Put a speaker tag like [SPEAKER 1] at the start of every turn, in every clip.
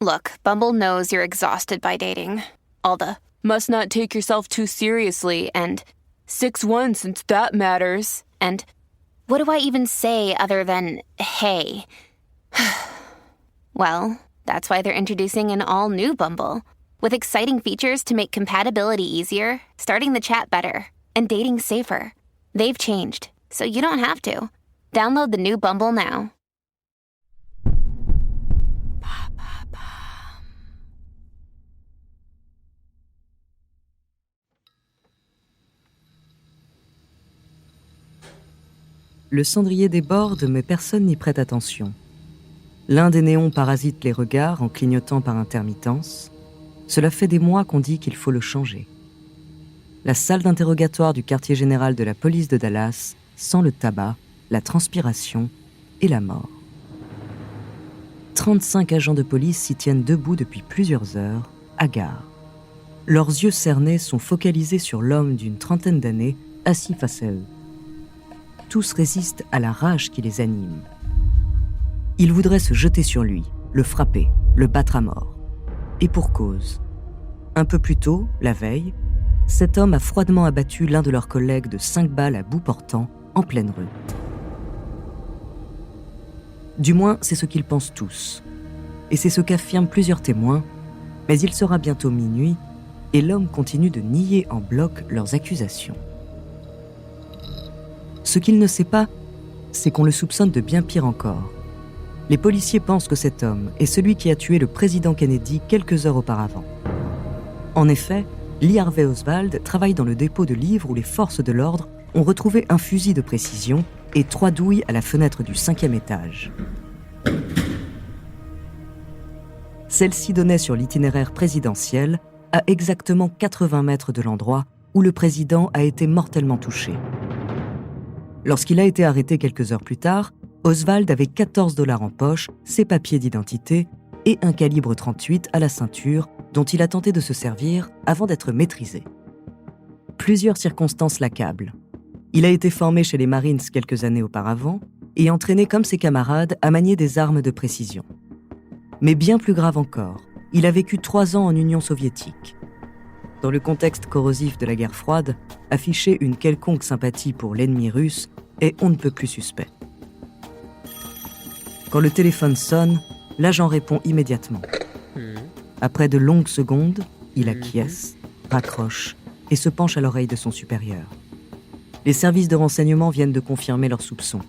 [SPEAKER 1] Look, Bumble knows you're exhausted by dating. All the must not take yourself too seriously and 6'1" since that matters. And what do I even say other than hey? Well, that's why they're introducing an all-new Bumble with exciting features to make compatibility easier, starting the chat better, and dating safer. They've changed, so you don't have to. Download the new Bumble now.
[SPEAKER 2] Le cendrier déborde, mais personne n'y prête attention. L'un des néons parasite les regards en clignotant par intermittence. Cela fait des mois qu'on dit qu'il faut le changer. La salle d'interrogatoire du quartier général de la police de Dallas sent le tabac, la transpiration et la mort. 35 agents de police s'y tiennent debout depuis plusieurs heures, hagards. Leurs yeux cernés sont focalisés sur l'homme d'une trentaine d'années, assis face à eux. Tous résistent à la rage qui les anime. Ils voudraient se jeter sur lui, le frapper, le battre à mort. Et pour cause. Un peu plus tôt, la veille, cet homme a froidement abattu l'un de leurs collègues de 5 balles à bout portant en pleine rue. Du moins, c'est ce qu'ils pensent tous. Et c'est ce qu'affirment plusieurs témoins, mais il sera bientôt minuit et l'homme continue de nier en bloc leurs accusations. Ce qu'il ne sait pas, c'est qu'on le soupçonne de bien pire encore. Les policiers pensent que cet homme est celui qui a tué le président Kennedy quelques heures auparavant. En effet, Lee Harvey Oswald travaille dans le dépôt de livres où les forces de l'ordre ont retrouvé un fusil de précision et 3 douilles à la fenêtre du 5e étage. Celle-ci donnait sur l'itinéraire présidentiel à exactement 80 mètres de l'endroit où le président a été mortellement touché. Lorsqu'il a été arrêté quelques heures plus tard, Oswald avait 14 $ en poche, ses papiers d'identité et un calibre 38 à la ceinture dont il a tenté de se servir avant d'être maîtrisé. Plusieurs circonstances l'accablent. Il a été formé chez les Marines quelques années auparavant et entraîné comme ses camarades à manier des armes de précision. Mais bien plus grave encore, il a vécu 3 ans en Union soviétique. Dans le contexte corrosif de la guerre froide, afficher une quelconque sympathie pour l'ennemi russe est on ne peut plus suspect. Quand le téléphone sonne, l'agent répond immédiatement. Après de longues secondes, il acquiesce, raccroche et se penche à l'oreille de son supérieur. Les services de renseignement viennent de confirmer leurs soupçons.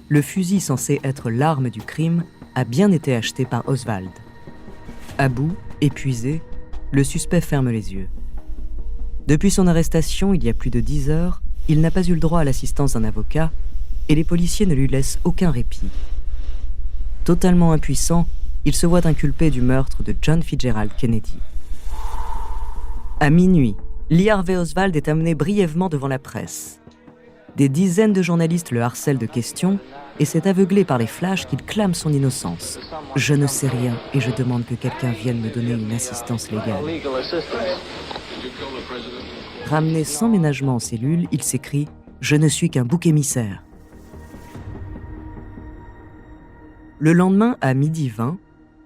[SPEAKER 2] Le fusil censé être l'arme du crime a bien été acheté par Oswald. À bout, épuisé, le suspect ferme les yeux. Depuis son arrestation, il y a plus de 10 heures, il n'a pas eu le droit à l'assistance d'un avocat et les policiers ne lui laissent aucun répit. Totalement impuissant, il se voit inculpé du meurtre de John Fitzgerald Kennedy. À minuit, Lee Harvey Oswald est amené brièvement devant la presse. Des dizaines de journalistes le harcèlent de questions et c'est aveuglé par les flashs qu'il clame son innocence. « Je ne sais rien et je demande que quelqu'un vienne me donner une assistance légale. » Ramené sans ménagement en cellule, il s'écrie « Je ne suis qu'un bouc émissaire ». Le lendemain, à 12h20,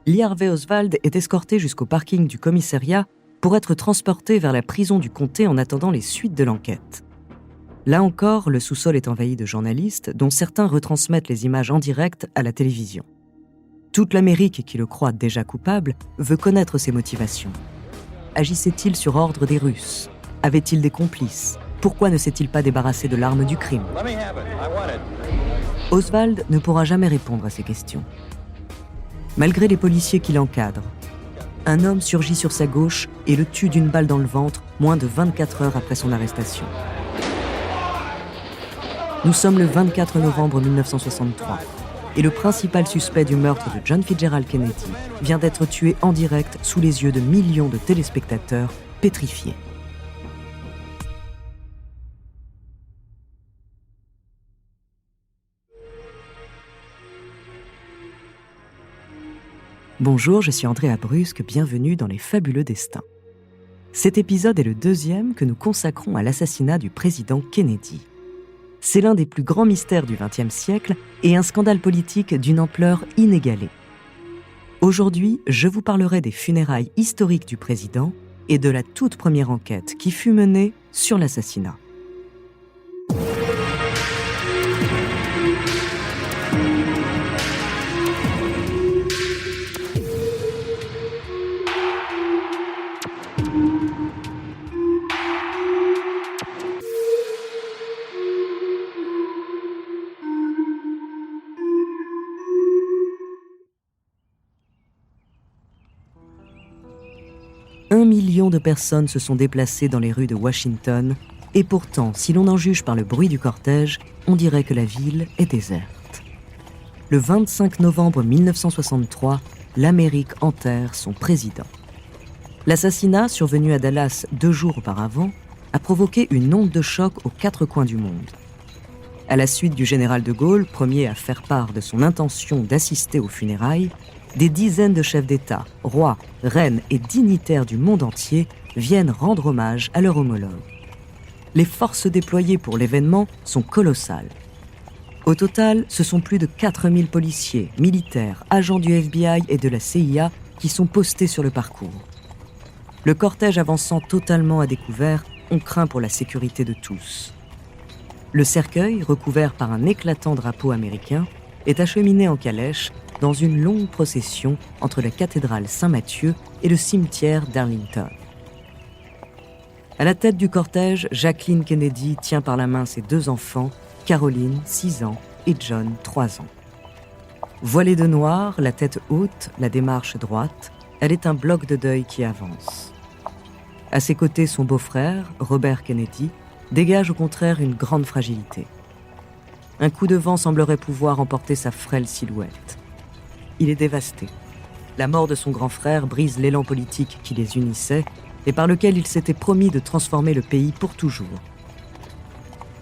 [SPEAKER 2] Lee Harvey Oswald est escorté jusqu'au parking du commissariat pour être transporté vers la prison du comté en attendant les suites de l'enquête. Là encore, le sous-sol est envahi de journalistes, dont certains retransmettent les images en direct à la télévision. Toute l'Amérique, qui le croit déjà coupable, veut connaître ses motivations. Agissait-il sur ordre des Russes ? Avait-il des complices ? Pourquoi ne s'est-il pas débarrassé de l'arme du crime ? Oswald ne pourra jamais répondre à ces questions. Malgré les policiers qui l'encadrent, un homme surgit sur sa gauche et le tue d'une balle dans le ventre moins de 24 heures après son arrestation. Nous sommes le 24 novembre 1963 et le principal suspect du meurtre de John Fitzgerald Kennedy vient d'être tué en direct sous les yeux de millions de téléspectateurs pétrifiés. Bonjour, je suis Andrea Brusque, bienvenue dans Les Fabuleux Destins. Cet épisode est le 2e que nous consacrons à l'assassinat du président Kennedy. C'est l'un des plus grands mystères du XXe siècle et un scandale politique d'une ampleur inégalée. Aujourd'hui, je vous parlerai des funérailles historiques du président et de la toute première enquête qui fut menée sur l'assassinat. Un million de personnes se sont déplacées dans les rues de Washington, et pourtant, si l'on en juge par le bruit du cortège, on dirait que la ville est déserte. Le 25 novembre 1963, l'Amérique enterre son président. L'assassinat, survenu à Dallas 2 jours auparavant, a provoqué une onde de choc aux 4 coins du monde. À la suite du général de Gaulle, premier à faire part de son intention d'assister aux funérailles, des dizaines de chefs d'État, rois, reines et dignitaires du monde entier viennent rendre hommage à leur homologue. Les forces déployées pour l'événement sont colossales. Au total, ce sont plus de 4000 policiers, militaires, agents du FBI et de la CIA qui sont postés sur le parcours. Le cortège avançant totalement à découvert, on craint pour la sécurité de tous. Le cercueil, recouvert par un éclatant drapeau américain, est acheminé en calèche dans une longue procession entre la cathédrale Saint-Matthieu et le cimetière d'Arlington. À la tête du cortège, Jacqueline Kennedy tient par la main ses 2 enfants, Caroline, 6 ans, et John, 3 ans. Voilée de noir, la tête haute, la démarche droite, elle est un bloc de deuil qui avance. À ses côtés, son beau-frère, Robert Kennedy, dégage au contraire une grande fragilité. Un coup de vent semblerait pouvoir emporter sa frêle silhouette. Il est dévasté. La mort de son grand frère brise l'élan politique qui les unissait et par lequel il s'était promis de transformer le pays pour toujours.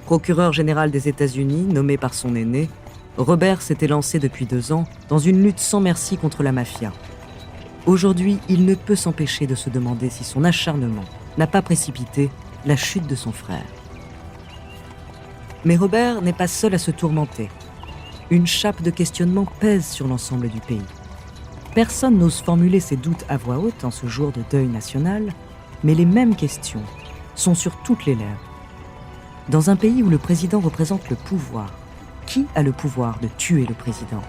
[SPEAKER 2] Procureur général des États-Unis, nommé par son aîné, Robert s'était lancé depuis 2 ans dans une lutte sans merci contre la mafia. Aujourd'hui, il ne peut s'empêcher de se demander si son acharnement n'a pas précipité la chute de son frère. Mais Robert n'est pas seul à se tourmenter. Une chape de questionnement pèse sur l'ensemble du pays. Personne n'ose formuler ses doutes à voix haute en ce jour de deuil national, mais les mêmes questions sont sur toutes les lèvres. Dans un pays où le président représente le pouvoir, qui a le pouvoir de tuer le président ?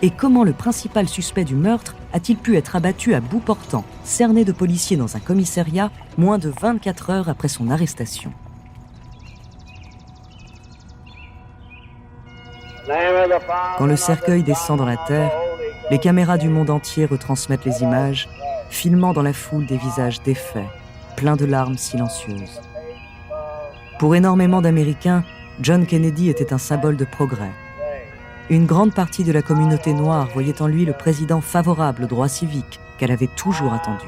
[SPEAKER 2] Et comment le principal suspect du meurtre a-t-il pu être abattu à bout portant, cerné de policiers dans un commissariat, moins de 24 heures après son arrestation ? Quand le cercueil descend dans la terre, les caméras du monde entier retransmettent les images, filmant dans la foule des visages défaits, pleins de larmes silencieuses. Pour énormément d'Américains, John Kennedy était un symbole de progrès. Une grande partie de la communauté noire voyait en lui le président favorable aux droits civiques qu'elle avait toujours attendu.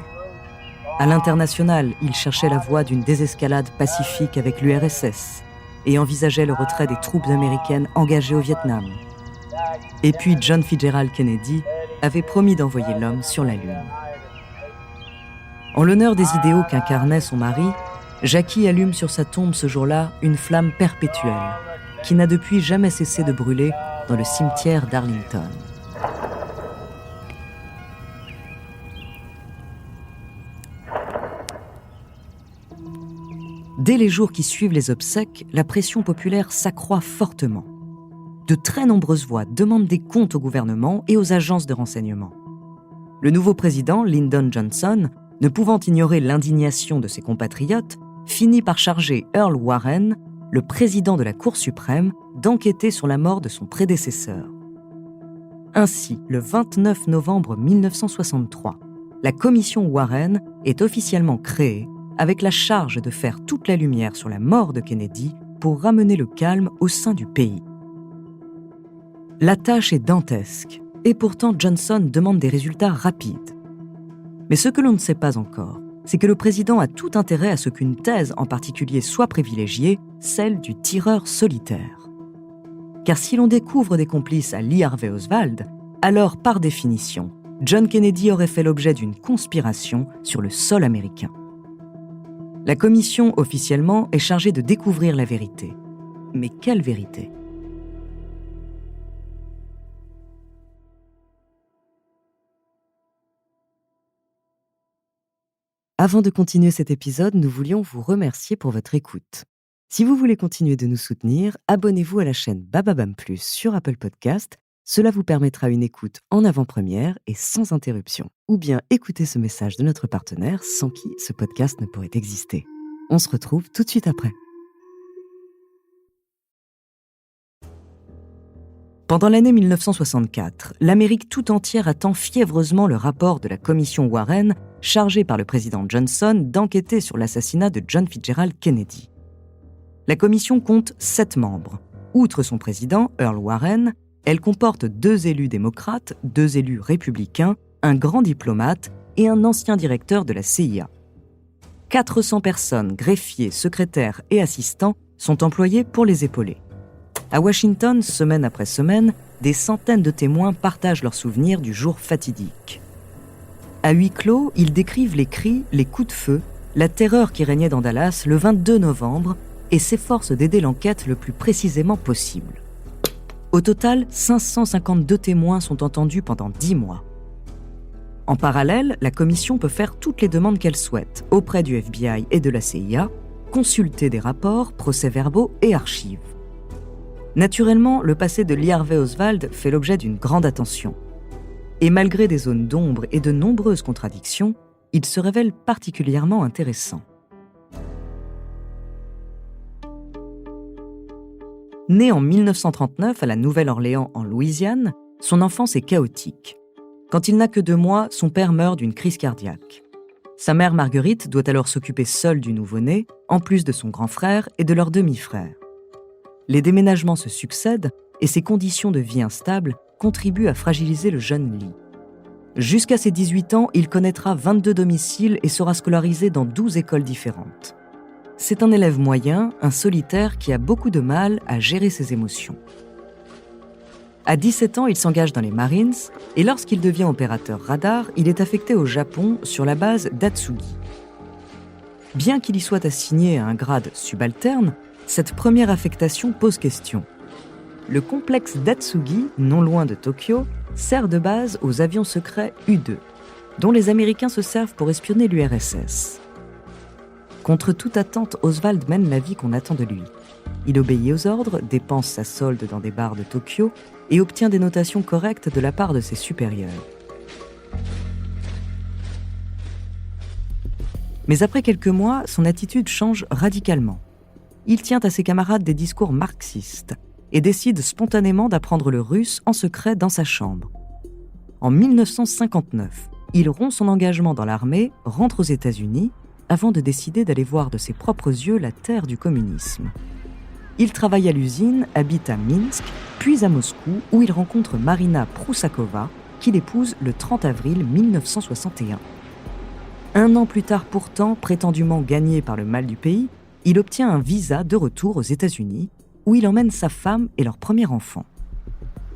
[SPEAKER 2] À l'international, il cherchait la voie d'une désescalade pacifique avec l'URSS et envisageait le retrait des troupes américaines engagées au Vietnam. Et puis John Fitzgerald Kennedy avait promis d'envoyer l'homme sur la Lune. En l'honneur des idéaux qu'incarnait son mari, Jackie allume sur sa tombe ce jour-là une flamme perpétuelle qui n'a depuis jamais cessé de brûler dans le cimetière d'Arlington. Dès les jours qui suivent les obsèques, la pression populaire s'accroît fortement. De très nombreuses voix demandent des comptes au gouvernement et aux agences de renseignement. Le nouveau président, Lyndon Johnson, ne pouvant ignorer l'indignation de ses compatriotes, finit par charger Earl Warren, le président de la Cour suprême, d'enquêter sur la mort de son prédécesseur. Ainsi, le 29 novembre 1963, la commission Warren est officiellement créée avec la charge de faire toute la lumière sur la mort de Kennedy pour ramener le calme au sein du pays. La tâche est dantesque, et pourtant Johnson demande des résultats rapides. Mais ce que l'on ne sait pas encore, c'est que le président a tout intérêt à ce qu'une thèse en particulier soit privilégiée, celle du tireur solitaire. Car si l'on découvre des complices à Lee Harvey Oswald, alors par définition, John Kennedy aurait fait l'objet d'une conspiration sur le sol américain. La commission, officiellement, est chargée de découvrir la vérité. Mais quelle vérité ? Avant de continuer cet épisode, nous voulions vous remercier pour votre écoute. Si vous voulez continuer de nous soutenir, abonnez-vous à la chaîne Bababam Plus sur Apple Podcast. Cela vous permettra une écoute en avant-première et sans interruption. Ou bien écoutez ce message de notre partenaire sans qui ce podcast ne pourrait exister. On se retrouve tout de suite après. Pendant l'année 1964, l'Amérique tout entière attend fiévreusement le rapport de la commission Warren, chargée par le président Johnson d'enquêter sur l'assassinat de John Fitzgerald Kennedy. La commission compte 7 membres. Outre son président, Earl Warren, elle comporte 2 élus démocrates, 2 élus républicains, un grand diplomate et un ancien directeur de la CIA. 400 personnes, greffiers, secrétaires et assistants sont employés pour les épauler. À Washington, semaine après semaine, des centaines de témoins partagent leurs souvenirs du jour fatidique. À huis clos, ils décrivent les cris, les coups de feu, la terreur qui régnait dans Dallas le 22 novembre et s'efforcent d'aider l'enquête le plus précisément possible. Au total, 552 témoins sont entendus pendant 10 mois. En parallèle, la commission peut faire toutes les demandes qu'elle souhaite auprès du FBI et de la CIA, consulter des rapports, procès-verbaux et archives. Naturellement, le passé de Lee Harvey Oswald fait l'objet d'une grande attention. Et malgré des zones d'ombre et de nombreuses contradictions, il se révèle particulièrement intéressant. Né en 1939 à la Nouvelle-Orléans en Louisiane, son enfance est chaotique. Quand il n'a que 2 mois, son père meurt d'une crise cardiaque. Sa mère Marguerite doit alors s'occuper seule du nouveau-né, en plus de son grand frère et de leur demi-frère. Les déménagements se succèdent et ses conditions de vie instables contribuent à fragiliser le jeune Lee. Jusqu'à ses 18 ans, il connaîtra 22 domiciles et sera scolarisé dans 12 écoles différentes. C'est un élève moyen, un solitaire qui a beaucoup de mal à gérer ses émotions. À 17 ans, il s'engage dans les Marines et lorsqu'il devient opérateur radar, il est affecté au Japon sur la base d'Atsugi. Bien qu'il y soit assigné à un grade subalterne, cette première affectation pose question. Le complexe d'Atsugi, non loin de Tokyo, sert de base aux avions secrets U-2, dont les Américains se servent pour espionner l'URSS. Contre toute attente, Oswald mène la vie qu'on attend de lui. Il obéit aux ordres, dépense sa solde dans des bars de Tokyo et obtient des notations correctes de la part de ses supérieurs. Mais après quelques mois, son attitude change radicalement. Il tient à ses camarades des discours marxistes et décide spontanément d'apprendre le russe en secret dans sa chambre. En 1959, il rompt son engagement dans l'armée, rentre aux États-Unis, avant de décider d'aller voir de ses propres yeux la terre du communisme. Il travaille à l'usine, habite à Minsk, puis à Moscou, où il rencontre Marina Proussakova, qu'il épouse le 30 avril 1961. 1 an plus tard pourtant, prétendument gagné par le mal du pays, il obtient un visa de retour aux États-Unis, où il emmène sa femme et leur premier enfant.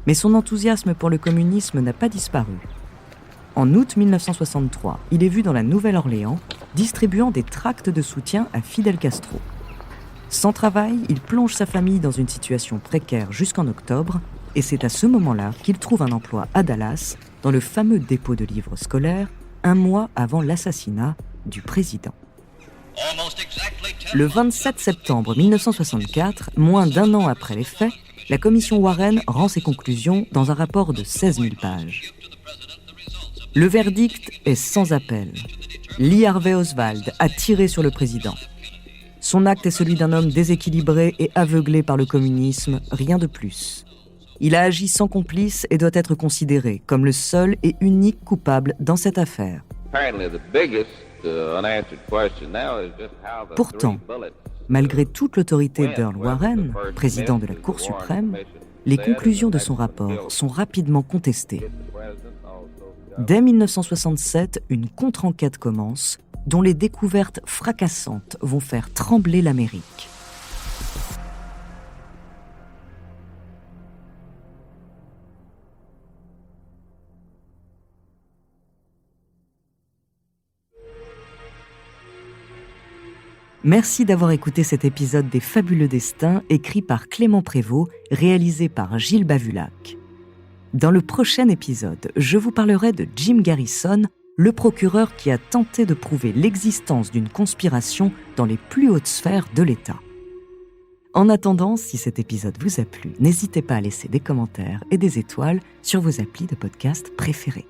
[SPEAKER 2] Mais son enthousiasme pour le communisme n'a pas disparu. En août 1963, il est vu dans la Nouvelle-Orléans, distribuant des tracts de soutien à Fidel Castro. Sans travail, il plonge sa famille dans une situation précaire jusqu'en octobre, et c'est à ce moment-là qu'il trouve un emploi à Dallas, dans le fameux dépôt de livres scolaires, 1 mois avant l'assassinat du président. Le 27 septembre 1964, moins d'1 an après les faits, la commission Warren rend ses conclusions dans un rapport de 16 000 pages. Le verdict est sans appel. Lee Harvey Oswald a tiré sur le président. Son acte est celui d'un homme déséquilibré et aveuglé par le communisme, rien de plus. Il a agi sans complice et doit être considéré comme le seul et unique coupable dans cette affaire. Pourtant, malgré toute l'autorité d'Earl Warren, président de la Cour suprême, les conclusions de son rapport sont rapidement contestées. Dès 1967, une contre-enquête commence, dont les découvertes fracassantes vont faire trembler l'Amérique. Merci d'avoir écouté cet épisode des Fabuleux Destins, écrit par Clément Prévost, réalisé par Gilles Bavulac. Dans le prochain épisode, je vous parlerai de Jim Garrison, le procureur qui a tenté de prouver l'existence d'une conspiration dans les plus hautes sphères de l'État. En attendant, si cet épisode vous a plu, n'hésitez pas à laisser des commentaires et des étoiles sur vos applis de podcast préférés.